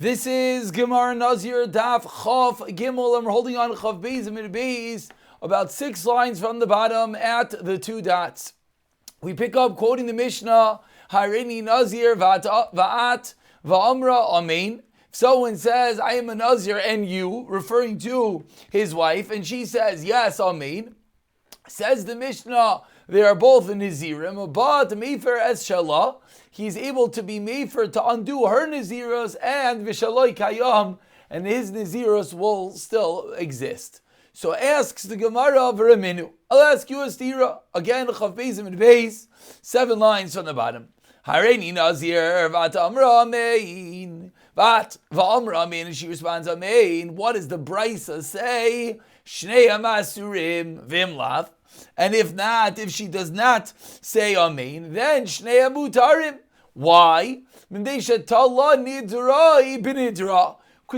This is Gemara Nazir Daf Chav Gimel, and we're holding on Chav Beis and Mid Beis, about 6 lines from the bottom at the 2 dots. We pick up quoting the Mishnah, Harini Nazir Va'at Va'amra Amen. If someone says, I am a Nazir and you, referring to his wife, and she says, yes, Amen. Says the Mishnah, they are both Nazirim, but Mefer Es Shalah, he's able to be Mefer to undo her Naziros, and Vishaloi Kayam, and his Naziros will still exist. So asks the Gemara of Raminu. I'll ask you a stira. Again, Chav Beis and Beis, 7 lines from the bottom. Hareini Nazir, Vat Amra Amein. Vat Va'amra Amein, and she responds, Amein. What does the Brisa say? Shnei Amasurim Vimlav. And if not, if she does not say Amen, then Shnei Amutarim. Why? Because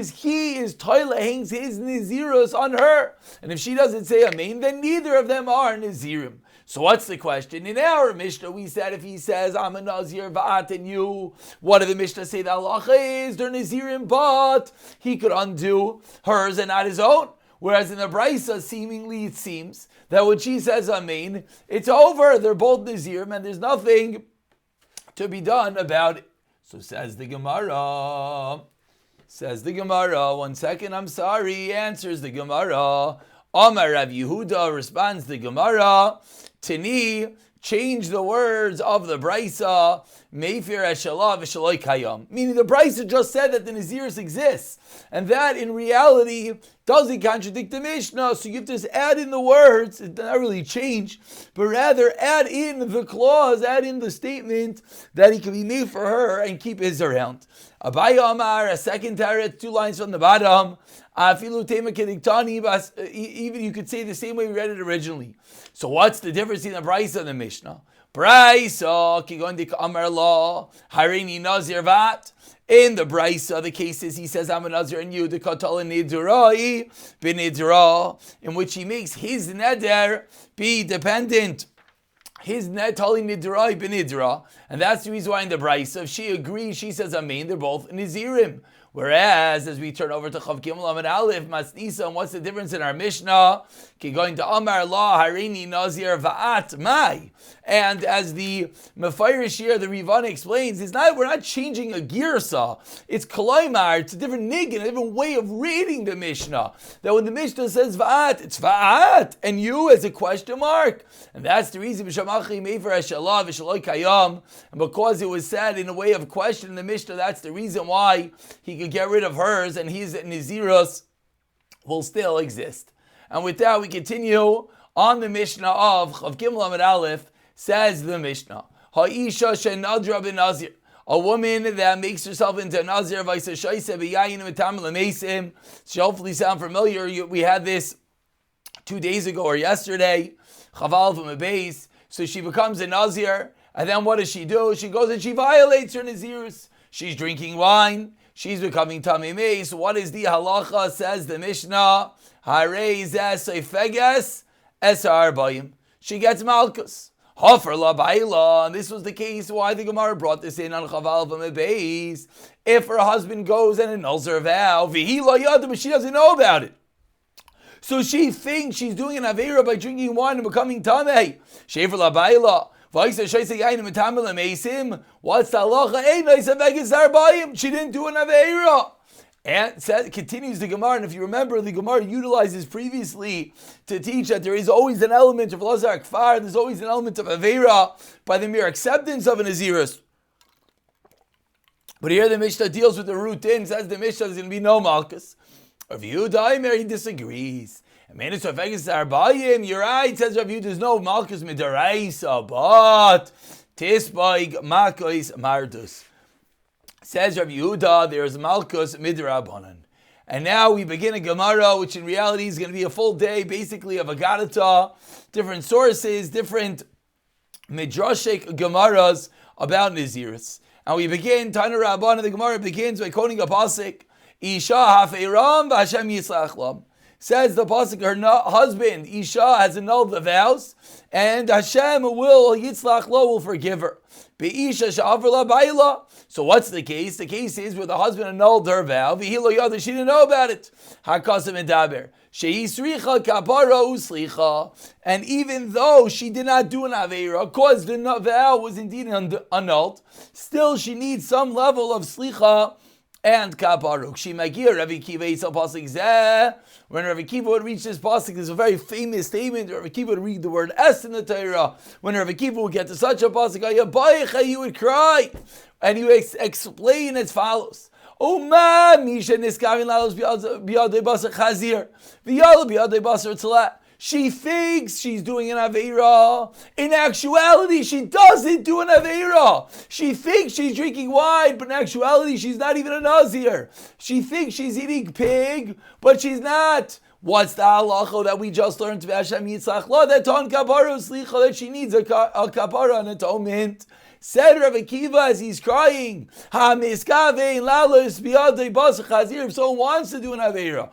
he is Toila, hangs his Naziros on her. And if she doesn't say Amen, then neither of them are Nazirim. So what's the question? In our Mishnah, we said if he says, I'm a Nazir, Va'at, and you, what did the Mishnah say? The halacha is they're Nazirim, but he could undo hers and not his own. Whereas in the Brisa, seemingly it seems that when she says Amen, it's over. They're both Nazirim and there's nothing to be done about it. So says the Gemara. 1 second, I'm sorry. Answers the Gemara. Amar Rav Yehuda, responds the Gemara. Tini, change the words of the Brisa. Meifir Eshalah V'Shaloi Kayam. Meaning the Brisa just said that the Naziris exists. And that in reality doesn't contradict the Mishnah. So you have to just add in the words. It doesn't really change. But rather add in the clause, add in the statement that he can be made for her and keep his around. Abaya Amar, a second taret, 2 lines from the bottom. Even you could say the same way we read it originally. So what's the difference in the Brisa and the Mishnah? Brisa, Kigondik Amar Law, Harini Nazir Vat. In the Brisa, the case is he says, I'm a Nazir and you, the Katala Nidurai, Binidra, in which he makes his neder be dependent. His netali nidra benidra, and that's the reason why in the Brisa, if she agrees, she says Amen, they're both Nazirim. Whereas, as we turn over to Chav Gimel Amud Aleph, Masnisa, and what's the difference in our Mishnah? Going to Amar La Harini Nazir Va'at Mai. And as the Mefarish here, the Rivana explains, we're not changing a girsa. It's Kalaimar, it's a different niggin, a different way of reading the Mishnah. That when the Mishnah says Va'at, it's Va'at, and you as a question mark. And that's the reason, B'shamachi Mefer Eshalah V'Shaloi Kayam. And because it was said in a way of question in the Mishnah, that's the reason why he could get rid of hers and his Naziros will still exist. And with that, we continue on the Mishnah of Gimel Amud Aleph. Says the Mishnah, Ha'isha she'nadra b'nazir, a woman that makes herself into a Nazir, she hopefully sound familiar. We had this 2 days ago or yesterday, Chaval from a base. So she becomes a Nazir, and then what does she do? She goes and she violates her Nazirs. She's drinking wine. She's becoming Tamimei. So what is the halacha? Says the Mishnah, Harei zeh seifeges esar bayim. She gets malchus. Hofer la baila, and this was the case why the Gemara brought this in on Chaval V'Mebeis. If her husband goes and annuls her vow, v'hi lo yada, but she doesn't know about it. So she thinks she's doing an Aveira by drinking wine and becoming Tamei. Shefer la baila. What's the halacha? She didn't do an Aveira. And continues the Gemara, and if you remember, the Gemara utilizes previously to teach that there is always an element of Lazar Kfar, there's always an element of Aveira by the mere acceptance of an Naziris. But here the Mishnah deals with the routine, says the Mishnah there's going to be no Malchus. Rav Yehuda, he disagrees. You're right, says Rav Yehuda, there's no Malchus midaraisa, but Tisbaig Makois Mardus. Says Rav Yehuda, there's Malchus Midrabanan. And now we begin a Gemara, which in reality is going to be a full day, basically, of Agadata, different sources, different Midrashic Gemaras about Naziris. And we begin, Tana Rabban, the Gemara begins by quoting a pasuk, Isha hafeiram v'Hashem yislach lam. Says the pasuk, her husband Isha has annulled the vows, and Hashem will Yitzlach Lo will forgive her. Be'isha she'aver la ba'ila. So what's the case? The case is where the husband annulled her vow. V'hilo yada, she didn't know about it. Hakasim edaber. She'isricha kapara uslicha. And even though she did not do an aveira, because the vow was indeed annulled, still she needs some level of slicha and kaparuk. She magir Rav Akiva Yisal pasuk zeh. When Rav Akiva would reach this pasuk, there's a very famous statement. Rav Akiva would read the word es in the Torah. When Rav Akiva would get to such a pasuk, he would cry, and he would explain as follows. Uma misha niskavin lalos biyadei basar chazir v'yal biyadei basar tzala. She thinks she's doing an Aveira. In actuality, she doesn't do an Aveira. She thinks she's drinking wine, but in actuality, she's not even a Nazir. She thinks she's eating pig, but she's not. What's the halacha that we just learned to Hashem Yitzchak? That on kapara slicha, that she needs a kapara, an atonement. Said Rav Akiva as he's crying, if someone wants to do an Aveira,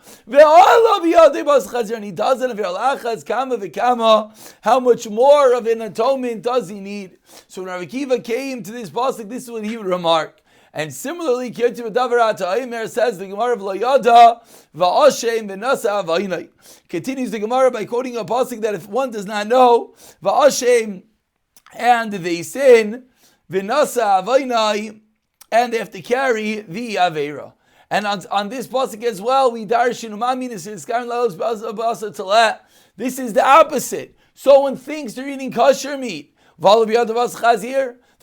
and he does an Aveira, how much more of an atonement does he need? So when Rav Akiva came to this pasuk, this is what he would remark. And similarly, says the Gemara of Layada, Va'ashem v'nasa avaynai. Continues the Gemara by quoting a pasuk that if one does not know, Va'ashem, and they sin, v'nasa avaynai, and they have to carry the Aveira. And on this pasuk as well, we darshin this is the opposite. Someone thinks they're eating kosher meat. They're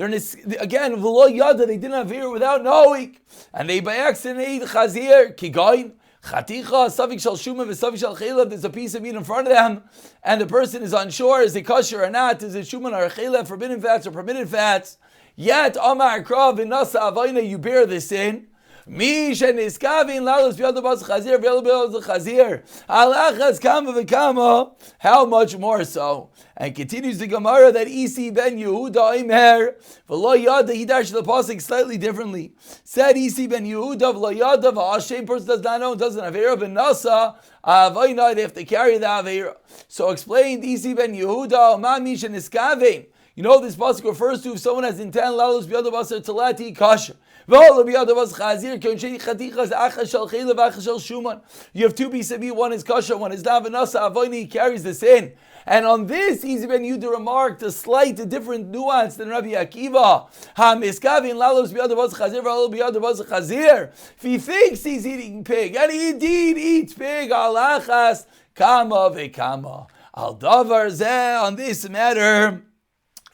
again, v'lo yada, they didn't have Aveira without knowing, and they by accident ate chazir, kigain, chaticha, savik shal shuma, v'savik shal chelev. There's a piece of meat in front of them, and the person is unsure, is it kosher or not, is it shuman or chelev, forbidden fats or permitted fats. Yet, amar krav v'nasa avayna, you bear the sin. Mi sheniskavin lalos b'yad bas chazir v'yad chazir alachas kama v'kama. How much more so? And continues the Gemara that Isi ben Yehuda Imer v'lo yada, he dashed the pasuk slightly differently. Said Isi ben Yehuda v'lo yada v'ashem, person does not know, doesn't have Aveira v'nasa avayna, they have to carry the Aveira. So explained Isi ben Yehuda ma mi sheniskavin. You know this pasuk refers to if someone has intent lalos b'yad basar talati kasha. You have two pieces of meat, one is kosher, one is davanasa, avoini, he carries the sin. And on this, Isi ben Yehuda remarked a slight, a different nuance than Rabbi Akiva. If he thinks he's eating pig, and he indeed eats pig, alachas kama vekama. Al davar zeh, on this matter,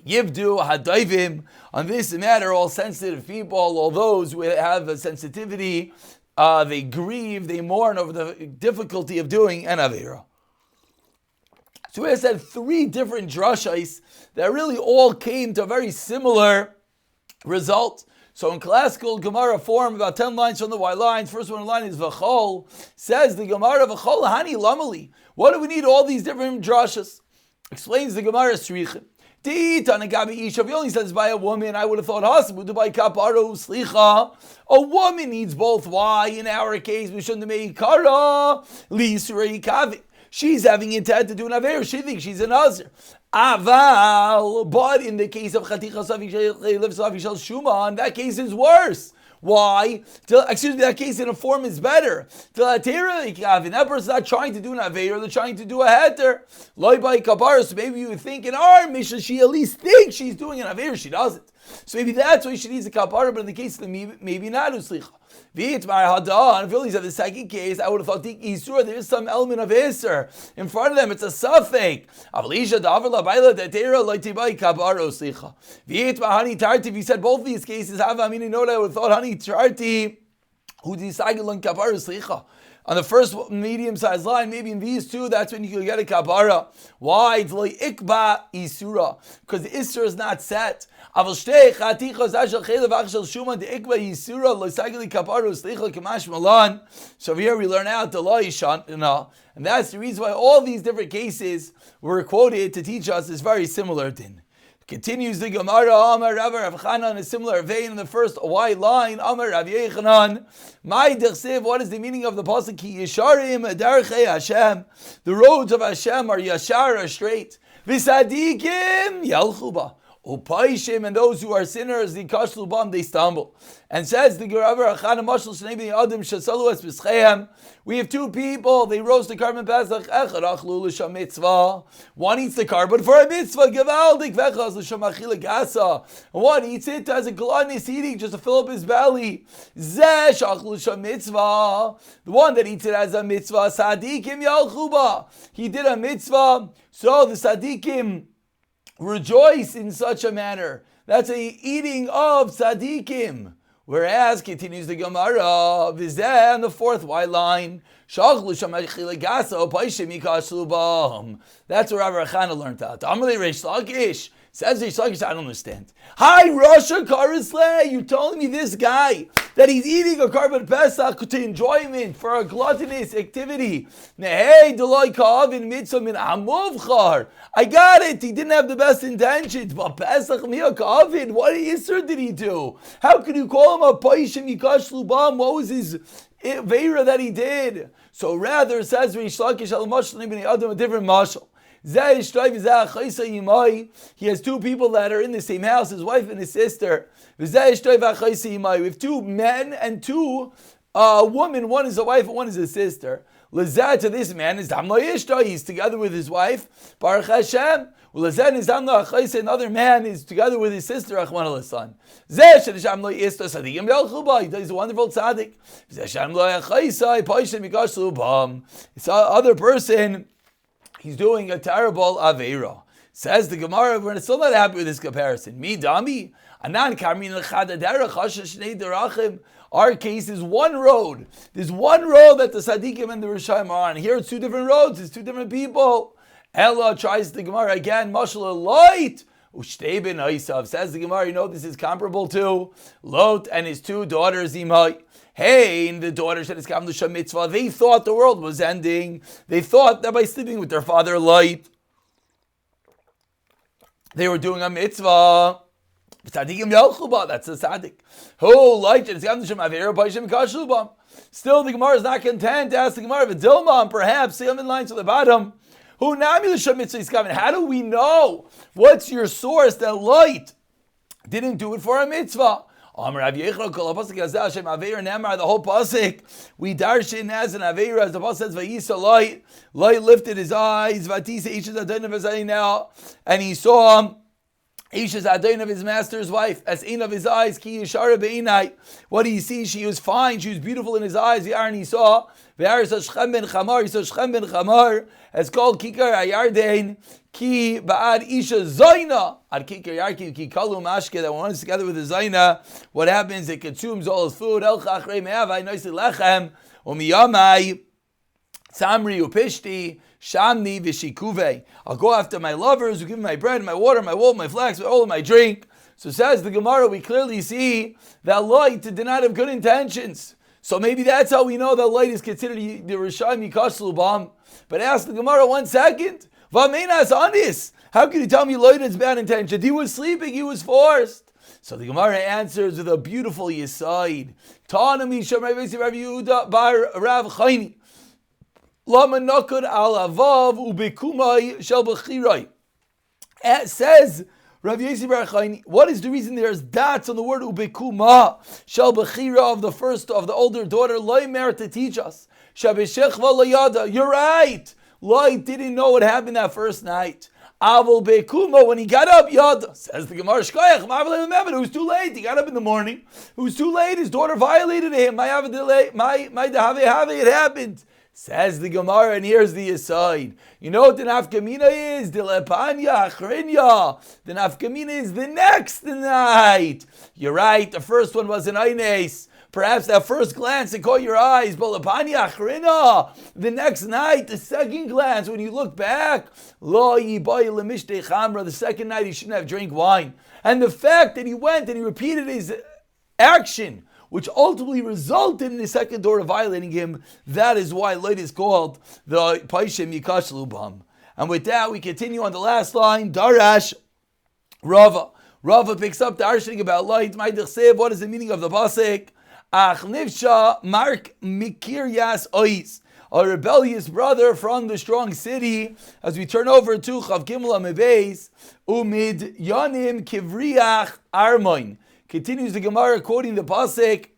Yibdu hadayvim, on this matter, all sensitive people, all those who have a sensitivity, they grieve, they mourn over the difficulty of doing an Aveira. So we have said three different drashais that really all came to a very similar result. So in classical Gemara form, about 10 lines from the Y lines, first one line is V'chol, says the Gemara, V'chol hani lamali. What do we need all these different drashas? Explains the Gemara Srichin. If he only says by a woman, I would have thought a woman needs both. Why? In our case, we shouldn't have made kara. She's having intent to do an Aveira. She thinks she's a Nazir. Aval, but in the case of Chaticha Shuma, that case is worse. Why? That case in a form is better. That person's not trying to do an Aveira, they're trying to do a heter. So maybe you would think in our mission, she at least thinks she's doing an Aveira, she doesn't. So maybe that's why she needs a kapara, but in the case of the maybe not uslicha. And if you only have the second case, I would have thought Isur, there is some element of Isur. In front of them, it's a suffix. If you said both of these cases, I would have thought Hani Tarti, who decided on kapara slicha. On the first medium-sized line, maybe in these two, that's when you can get a kapara. Why? It's like ikba isura, because the isur is not set. So here we learn out the law, and that's the reason why all these different cases were quoted to teach us this very similar din. Continues the Gemara, Amar Rav Rav Chanan, in a similar vein in the first white line, Amar Rav Yechanan, my dechsev, what is the meaning of the pasuk? Ki yesharim darchei Hashem, the roads of Hashem are yashar, are straight. V'sadikim yalchu ba. Upaishim, and those who are sinners, the kashlu bam, they stumble. And says the Gemara, we have two people, they roast the carbon pesach, one eats the carbon for a mitzvah, and one eats it as a gluttonous eating, just to fill up his belly. The one that eats it as a mitzvah, sadikim yalchuba, he did a mitzvah, so the sadikim rejoice in such a manner. That's a eating of tzaddikim. Whereas, continues the Gemara, v'zeh on the fourth white line, that's where Rav Rachana learned out. Amalei Reish Lakish. Says Reish Lakish, I don't understand. Hi, Rasha Karisley, you're telling me this guy, that he's eating a carbon pesach to enjoyment, for a gluttonous activity. I got it, he didn't have the best intentions, but pesach miya kavin, what isser did he do? How could you call him a paishim yikash lubam? What was his veira that he did? So rather, says Reish Lakish, a different mashal. He has two people that are in the same house, his wife and his sister. We have two men and two women, one is a wife and one is a sister. To this man is he's together with his wife, Baruch Hashem. Another man is together with his sister, Achman al-San. He's a wonderful tzaddik. It's other person, he's doing a terrible aveira. Says the Gemara, we're still not happy with this comparison. Mi dami, anan karmin our case is one road. There's one road that the Tzaddikim and the Rishayim are on. Here it's two different roads, it's two different people. Ella tries the Gemara again, mashal light. Ushtei ben Isav. Says the Gemara, you know this is comparable to Lot and his two daughters, Imai. Hey, and the daughters that is come to Shem Mitzvah, they thought the world was ending. They thought that by sleeping with their father Light, they were doing a mitzvah. Tzadikim Yalchuba, that's a tzaddik. Oh, Light that is come to Shem Avera by Shem Kashubam. Still, the Gemara is not content to ask the Gemara of a Dilma, and perhaps see them in line to the bottom. Who Nami L'Shem Mitzvah is coming? How do we know? What's your source that Light didn't do it for a mitzvah? The whole pasuk we darshin as an aveira, as the pasuk says, Vayisa Light lifted his eyes, and he saw Isha's Adain of his master's wife, as in of his eyes, Ki Yishara Be'inai. What do you see? She was fine, she was beautiful in his eyes. And he saw, Shchem ben Chamar, he saw Shchem ben Chamar, as called Kikar Ayardain, Ki Ba'ad Isha Zaina, Ad Kikar Yarki, Ki Kalu Mashke, that when it's together with the Zaina, what happens? It consumes all his food, El Chachrei Me'avai, Noisi Lechem, Umiyamai, Samri Upishti, Shamni v'shikuve. I'll go after my lovers who give me my bread, my water, my wool, my flax, all of my drink. So says the Gemara, we clearly see that Light did not have good intentions. So maybe that's how we know that Light is considered the Rishayim Yikash Lubam. But ask the Gemara 1 second. V'amenas anis. How can you tell me Light has bad intentions? He was sleeping, he was forced. So the Gemara answers with a beautiful yisaid. Ta'anami Shem Rav Yehuda bar Rav Chaini. Says Rav Yossi Bar Chaini, what is the reason there's dots on the word ubekuma shel bechira of the first of the older daughter loimer to teach us? You're right. Light didn't know what happened that first night. Avol bekuma, when he got up, yada. Says the Gemara, shkoyach, it was too late. He got up in the morning. It was too late. His daughter violated him. My it happened. Says the Gemara, and here's the aside. You know what the nafkamina is? The lepanya achrinya. The nafkamina is the next night. You're right. The first one was an aynes. Perhaps that first glance it caught your eyes, but lepanya achrina. The next night, the second glance, when you look back, lo yibai lemishtei chamra. The second night he shouldn't have drank wine. And the fact that he went and he repeated his action, which ultimately resulted in the second daughter violating him, that is why Light is called the Paishem Yikash Lubam. And with that, we continue on the last line, Darash. Rava picks up the arshining about light. What is the meaning of the pasuk? Ach nivsha mark mikiryas ois. A rebellious brother from the strong city. As we turn over to Chav Gimel Amebeis, umid yanim kivriach armoin. Continues the Gemara quoting the pasuk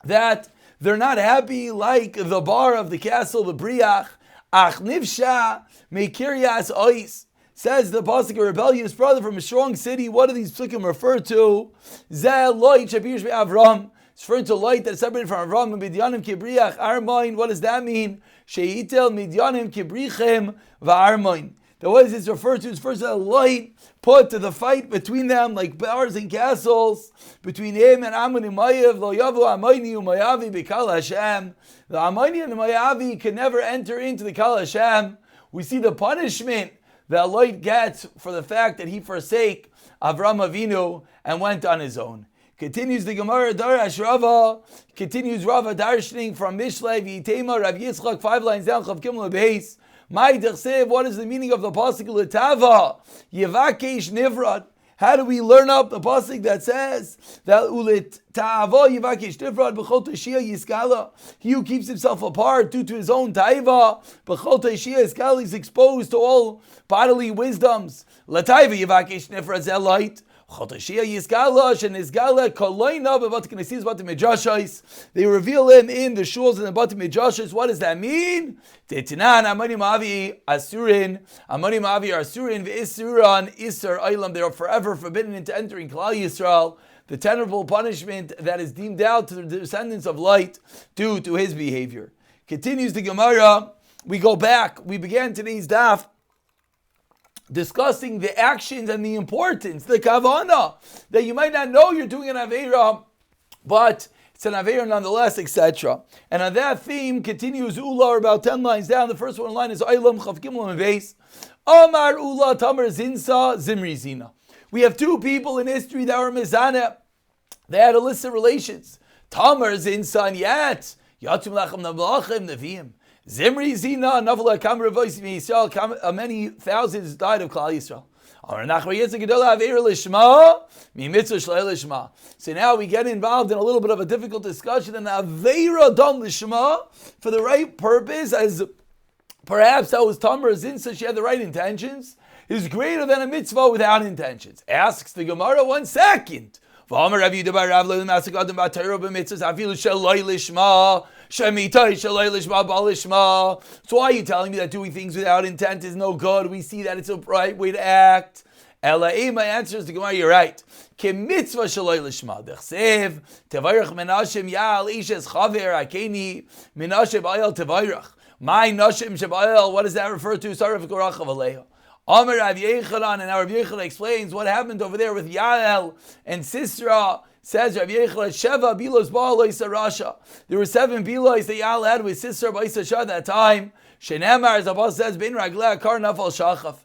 that they're not happy like the bar of the castle, the briach. Ach nivsha mikiryas ois. Says the pasuk, a rebellious brother from a strong city. What do these psukim refer to? Zeh loy shabirish be'Avram. It's referring to light that is separated from Avram and Midyanim kibriach armoin. What does that mean? Sheitel midyanim kibrichem va'armoin. What is this referred to? It's first a light put to the fight between them, like bars and castles, between him and Ammon and Mayav. Lo yavu Ammoni u'Mayavi b'Kal Hashem. The Ammoni and the Mayavi can never enter into the Kal Hashem. We see the punishment that light gets for the fact that he forsake Avram Avinu and went on his own. Continues the Gemara, Darash Rava, continues Rava darshaning from Mishlei V'Yitema Rav Yitzchak, 5 lines down, Chav Gimel Beis. My Dechsev, what is the meaning of the pasuk L'Tava Yevakesh Nivrad? How do we learn up the pasuk that says that Ulit Ta'ava Yevakesh Nivrad B'chol Teshia Yiskala? He who keeps himself apart due to his own taiva, B'chol Teshia Yiskala, is exposed to all bodily wisdoms. L'Taiva Yevakesh Nivrad Zelite. They reveal him in the shuls and the Bati Midrashos. What does that mean? They are forever forbidden into entering Klal Yisrael. The terrible punishment that is deemed out to the descendants of light due to his behavior. Continues the Gemara. We go back. We began today's daf discussing the actions and the importance, the kavana, that you might not know you're doing an aveira, but it's an aveira nonetheless, etc. And on that theme continues Ula, about 10 lines down. The first one line is Aylam Chav Gimel Meveis. Amar Ula Tamar Zinsa Zimri Zina. We have two people in history that were mizaneh. They had illicit relations. Tamar Zinsa and Yat Yatum Lachem Nablachim Neviim. Zimri Zina, Navala Kamra Voice Yisrael, many thousands died of Klal Yisrael. So now we get involved in a little bit of a difficult discussion in Aveira Dam Lishma for the right purpose, as perhaps that was Tamar Zinsa, she had the right intentions, is greater than a mitzvah without intentions. Asks the Gemara, 1 second. So why are you telling me that doing things without intent is no good? We see that it's a right way to act. My answer is the Gemara, you're right. What does that refer to? Amar Rav Yechanan, and Rav Yechanan explains what happened over there with Yael and Sisra. Says Rav Yechanan, Sheva bilos ba'alois Rasha. There were 7 bilos that Yael had with Sisra ba'isasha at that time. Shenemar, as Abbas says, bin ragleh kar nafal shachaf.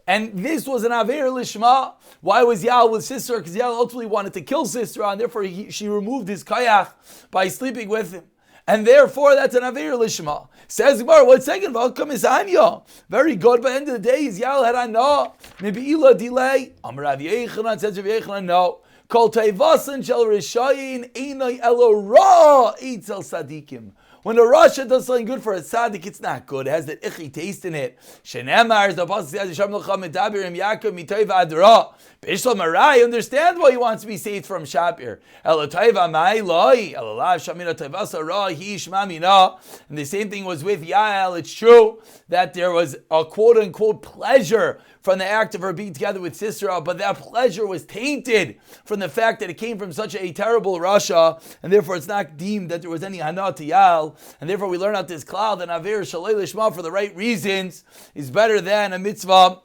And this was an Aver Lishma. Why was Yael with Sisra? Because Yael ultimately wanted to kill Sisra, and therefore she removed his kayach by sleeping with him. And therefore, that's an Aver Lishma. Says Gemara, 1 second, Valkam is Anya. Very good, but at the end of the day, is Yael had Anah. Maybe Ila delay. Amar Rav Yechanan, says Rav Yechanan, no. Kol Teivasan shel Rishayin, Einai Elo Ra, Eitzel Sadikim. When a Rasha does something good for a tzaddik, it's not good. It has that ichi taste in it. Shenemar, as the apostle says, Yisham L'cha Medabirim Yaakov Mitoiv Adra. Bishlam Arai, understand why he wants to be saved from Shapir. Elotaiva Mai Loi, Elalav Shamina Taivasa Ra, Hi Shmamina. And the same thing was with Yael. It's true that there was a quote unquote pleasure from the act of her being together with Sisera, but that pleasure was tainted from the fact that it came from such a terrible Rasha, and therefore it's not deemed that there was any hana to Yael, and therefore we learn out this cloud that Aver Shaloi Lishma for the right reasons is better than a mitzvah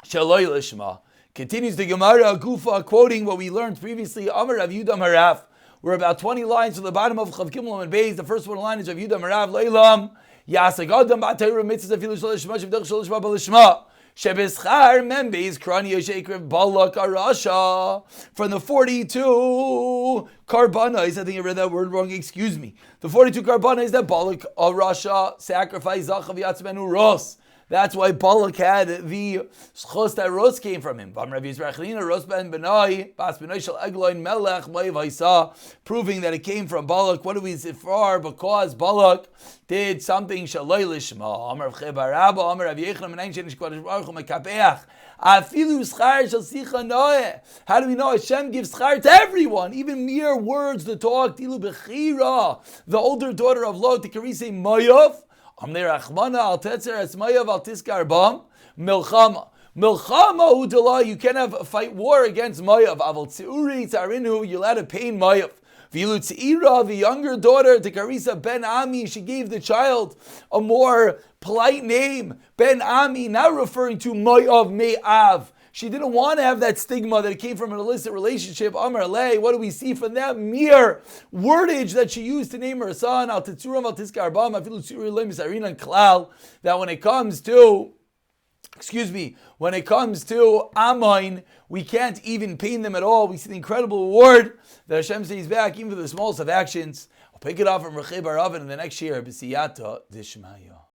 Shaloi Lishma. Continues the Gemara Gufa quoting what we learned previously. Amar Rav Yudah Marav. We're about 20 lines from the bottom of Chav Gimel and Beis. The first one line is Rav Yudah Marav Leilam Yasag Adam B'Atayra Mitzvah Afilu Shalosh Shema Shavdech Shalosh Shema B'Lishma. Shebeschar Membeis Krani Yeshekrev Balak Arasha. From the 42 karbanos, I think I read that word wrong, excuse me. The 42 karbanos that Balak Arasha sacrificed Zachav Yatzmenu Ros. That's why Balak had the schos that Ros came from him. Proving that it came from Balak. What do we say for? Because Balak did something shaloi lishma. Amar Cheba Rabba, Amar Rav Yechon, Menayin Shenish Kodesh Baruch Hu Mekapeach. Afilu schar shel sicha noeh. How do we know Hashem gives schar to everyone? Even mere words to talk. Tilu bechira. The older daughter of Lot, the Karise Mayav. Amner Achmana al Tetzer es Mayav al Tiskar Bam. Milchama. Milchama udala. You can have a fight war against Mayav. Aval Tzeuri Tzarinu. You'll have to pain Mayav. Vilu Tzira, the younger daughter, to Karisa Ben Ami, she gave the child a more polite name, Ben Ami, now referring to Mayav Me'av. She didn't want to have that stigma that it came from an illicit relationship. Amar Lei, what do we see from that mere wordage that she used to name her son? Al Tetzuram al Tiskar Bam, Afilu Tzuri Lem Misarinan Klal, that when it comes to Amoin, we can't even pain them at all. We see the incredible reward that Hashem says back, even for the smallest of actions. I'll pick it off from Rechei Baravan in the next year. B'siyata Dishmaya.